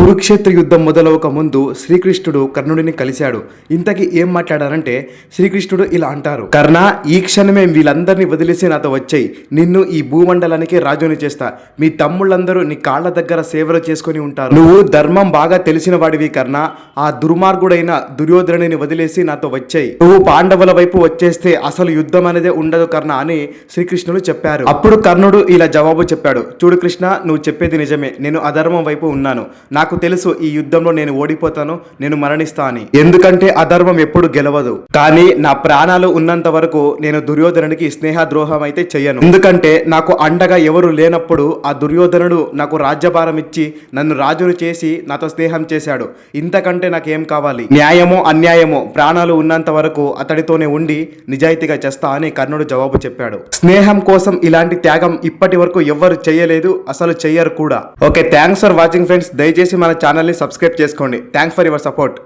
కురుక్షేత్ర యుద్ధం మొదలవక ముందు శ్రీకృష్ణుడు కర్ణుడిని కలిశాడు. ఇంతకీ ఏం మాట్లాడారంటే శ్రీకృష్ణుడు ఇలా అంటారు, కర్ణ, ఈ క్షణమే వీళ్ళందరినీ వదిలేసి నాతో వచ్చాయి. నిన్ను ఈ భూమండలానికి రాజుని చేస్తా. మీ తమ్ముళ్ళందరూ నీ కాళ్ళ దగ్గర సేవలు చేసుకుని ఉంటారు. నువ్వు ధర్మం బాగా తెలిసిన వాడివి కర్ణ. ఆ దుర్మార్గుడైన దుర్యోధనుని వదిలేసి నాతో వచ్చాయి. నువ్వు పాండవుల వైపు వచ్చేస్తే అసలు యుద్ధం అనేదే ఉండదు కర్ణ అని శ్రీకృష్ణుడు చెప్పారు. అప్పుడు కర్ణుడు ఇలా జవాబు చెప్పాడు, చూడు కృష్ణ, నువ్వు చెప్పేది నిజమే. నేను అధర్మం వైపు ఉన్నాను. నాకు తెలుసు ఈ యుద్ధంలో నేను ఓడిపోతాను, నేను మరణిస్తా అని. ఎందుకంటే అధర్మం ఎప్పుడు గెలవదు. కానీ నా ప్రాణాలు ఉన్నంత వరకు నేను దుర్యోధనుడికి స్నేహ ద్రోహం అయితే చెయ్యను. ఎందుకంటే నాకు అండగా ఎవరు లేనప్పుడు ఆ దుర్యోధనుడు నాకు రాజ్యభారం ఇచ్చి నన్ను రాజును చేసి నాతో స్నేహం చేశాడు. ఇంతకంటే నాకేం కావాలి? న్యాయమో అన్యాయమో ప్రాణాలు ఉన్నంత వరకు అతడితోనే ఉండి నిజాయితీగా చేస్తా అని కర్ణుడు జవాబు చెప్పాడు. స్నేహం కోసం ఇలాంటి త్యాగం ఇప్పటి వరకు ఎవ్వరు చేయలేదు, అసలు చెయ్యరు కూడా. Okay, thanks for watching friends. దయచేసి మన ఛానల్ని సబ్స్క్రైబ్ చేసుకోండి. Thanks for your support.